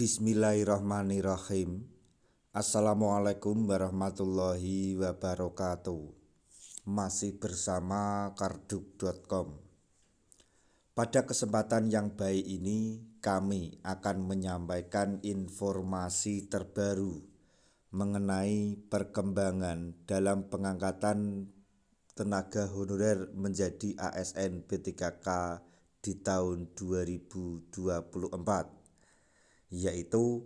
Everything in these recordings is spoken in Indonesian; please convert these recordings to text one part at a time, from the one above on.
Bismillahirrahmanirrahim. Assalamualaikum warahmatullahi wabarakatuh. Masih bersama karduk.com. Pada kesempatan yang baik ini, kami akan menyampaikan informasi terbaru mengenai perkembangan dalam pengangkatan tenaga honorer menjadi ASN B3K di tahun 2024. Yaitu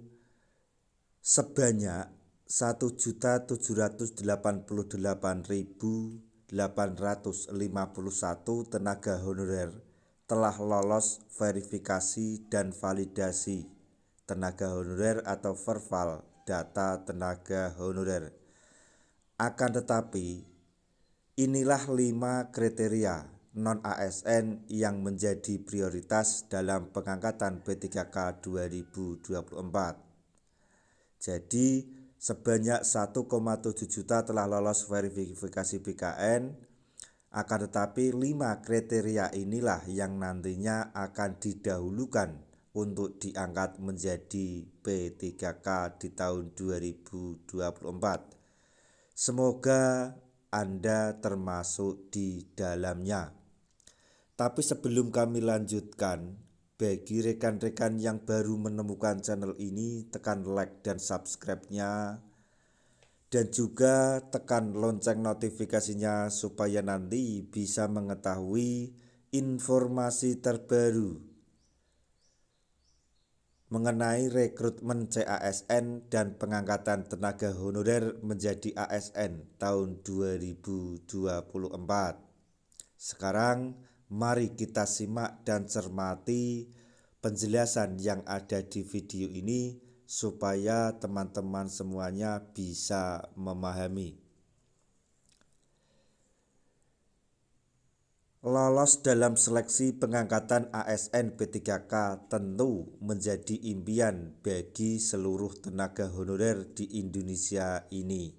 sebanyak 1.788.851 tenaga honorer telah lolos verifikasi dan validasi tenaga honorer atau verval data tenaga honorer. Akan tetapi, inilah 5 kriteria non-ASN yang menjadi prioritas dalam pengangkatan B3K 2024. Jadi sebanyak 1,7 juta telah lolos verifikasi BKN, akan tetapi 5 kriteria inilah yang nantinya akan didahulukan untuk diangkat menjadi B3K di tahun 2024. Semoga Anda termasuk di dalamnya. Tapi sebelum kami lanjutkan, bagi rekan-rekan yang baru menemukan channel ini, tekan like dan subscribe-nya, dan juga tekan lonceng notifikasinya supaya nanti bisa mengetahui informasi terbaru mengenai rekrutmen CASN dan pengangkatan tenaga honorer menjadi ASN tahun 2024. Sekarang mari kita simak dan cermati penjelasan yang ada di video ini supaya teman-teman semuanya bisa memahami. Lolos dalam seleksi pengangkatan ASN B3K tentu menjadi impian bagi seluruh tenaga honorer di Indonesia ini.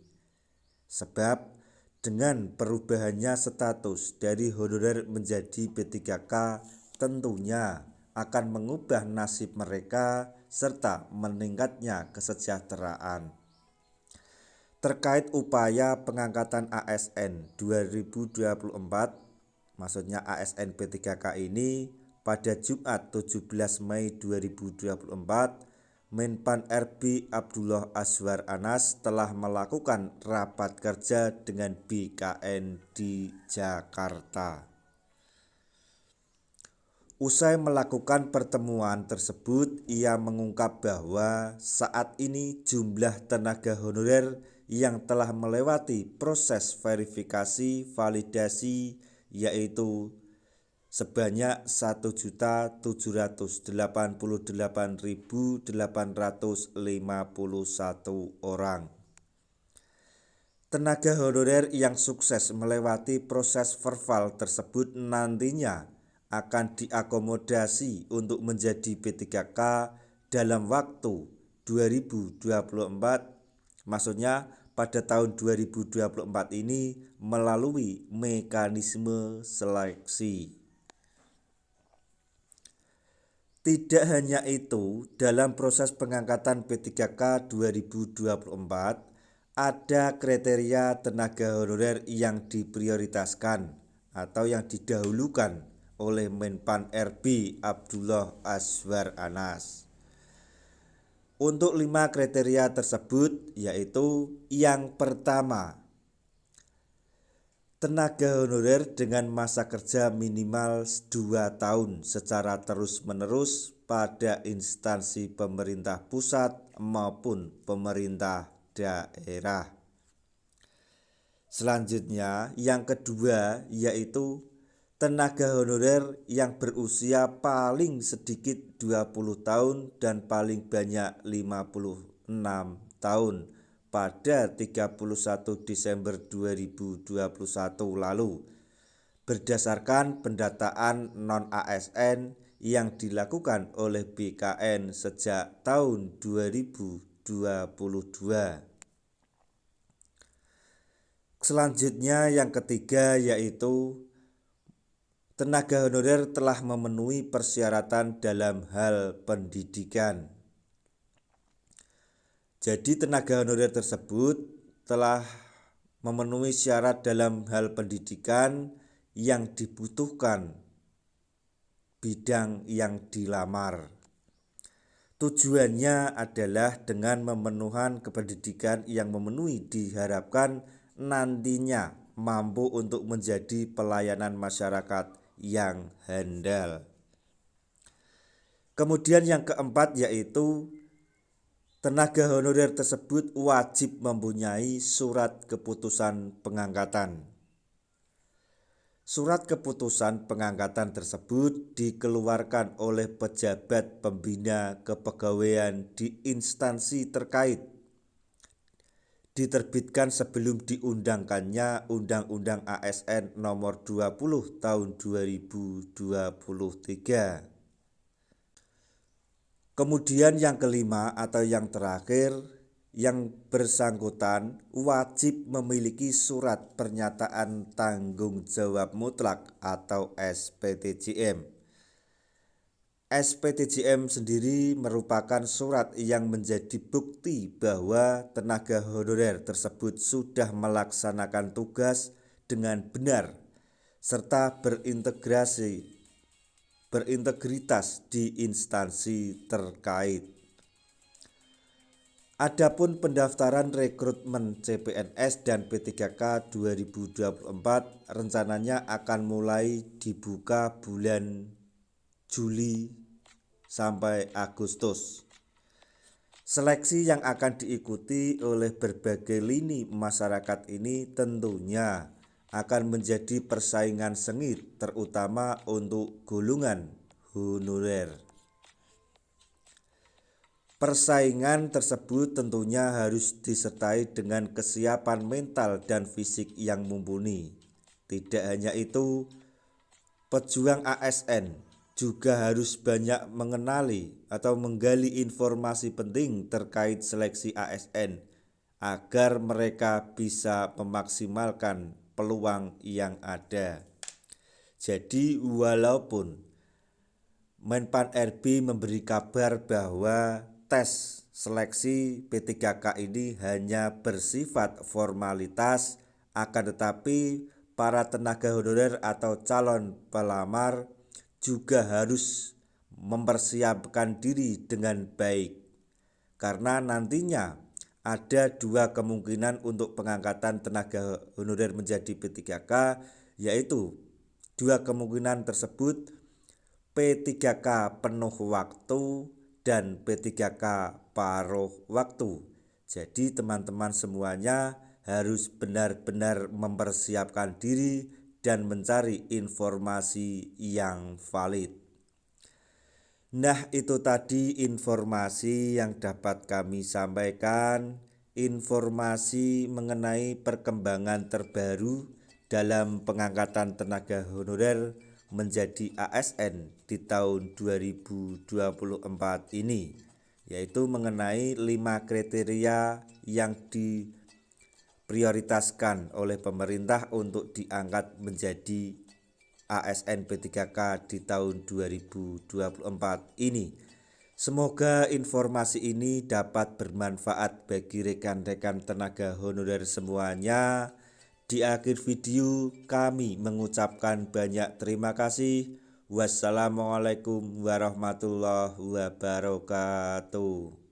Sebab dengan perubahannya status dari honorer menjadi B3K tentunya akan mengubah nasib mereka serta meningkatnya kesejahteraan. Terkait upaya pengangkatan ASN 2024, maksudnya ASN B3K ini, pada Jumat 17 Mei 2024, Menpan RB Abdullah Azwar Anas telah melakukan rapat kerja dengan BKN di Jakarta. Usai melakukan pertemuan tersebut, ia mengungkap bahwa saat ini jumlah tenaga honorer yang telah melewati proses verifikasi validasi yaitu sebanyak 1.788.851 orang. Tenaga honorer yang sukses melewati proses verval tersebut nantinya akan diakomodasi untuk menjadi B3K dalam waktu 2024, maksudnya pada tahun 2024 ini melalui mekanisme seleksi. Tidak hanya itu, dalam proses pengangkatan B3K 2024, ada kriteria tenaga honorer yang diprioritaskan atau yang didahulukan oleh Menpan RB Abdullah Azwar Anas. Untuk 5 kriteria tersebut yaitu yang pertama, tenaga honorer dengan masa kerja minimal 2 tahun secara terus-menerus pada instansi pemerintah pusat maupun pemerintah daerah. Selanjutnya, yang kedua yaitu tenaga honorer yang berusia paling sedikit 20 tahun dan paling banyak 56 tahun pada 31 Desember 2021 lalu berdasarkan pendataan non-ASN yang dilakukan oleh BKN sejak tahun 2022. Selanjutnya yang ketiga yaitu tenaga honorer telah memenuhi persyaratan dalam hal pendidikan. Jadi tenaga honorer tersebut telah memenuhi syarat dalam hal pendidikan yang dibutuhkan bidang yang dilamar. Tujuannya adalah dengan memenuhan kependidikan yang memenuhi diharapkan nantinya mampu untuk menjadi pelayanan masyarakat yang handal. Kemudian yang keempat yaitu tenaga honorer tersebut wajib mempunyai surat keputusan pengangkatan. Surat keputusan pengangkatan tersebut dikeluarkan oleh pejabat pembina kepegawaian di instansi terkait. Diterbitkan sebelum diundangkannya Undang-Undang ASN Nomor 20 Tahun 2023. Kemudian yang kelima atau yang terakhir, yang bersangkutan wajib memiliki surat pernyataan tanggung jawab mutlak atau SPTJM. SPTJM sendiri merupakan surat yang menjadi bukti bahwa tenaga honorer tersebut sudah melaksanakan tugas dengan benar serta berintegritas di instansi terkait. Adapun pendaftaran rekrutmen CPNS dan P3K 2024 rencananya akan mulai dibuka bulan Juli sampai Agustus. Seleksi yang akan diikuti oleh berbagai lini masyarakat ini tentunya akan menjadi persaingan sengit terutama untuk golongan honorer. Persaingan tersebut tentunya harus disertai dengan kesiapan mental dan fisik yang mumpuni. Tidak hanya itu, pejuang ASN juga harus banyak mengenali atau menggali informasi penting terkait seleksi ASN agar mereka bisa memaksimalkan peluang yang ada. Jadi walaupun Menpan RB memberi kabar bahwa tes seleksi P3K ini hanya bersifat formalitas, akan tetapi para tenaga honorer atau calon pelamar juga harus mempersiapkan diri dengan baik. Karena nantinya ada dua kemungkinan untuk pengangkatan tenaga honorer menjadi P3K, yaitu dua kemungkinan tersebut P3K penuh waktu dan P3K paruh waktu. Jadi teman-teman semuanya harus benar-benar mempersiapkan diri dan mencari informasi yang valid. Nah, itu tadi informasi yang dapat kami sampaikan, informasi mengenai perkembangan terbaru dalam pengangkatan tenaga honorer menjadi ASN di tahun 2024 ini, yaitu mengenai 5 kriteria yang diprioritaskan oleh pemerintah untuk diangkat menjadi ASN P3K di tahun 2024 ini. Semoga informasi ini dapat bermanfaat bagi rekan-rekan tenaga honorer semuanya. Di akhir video kami mengucapkan banyak terima kasih. Wassalamualaikum warahmatullahi wabarakatuh.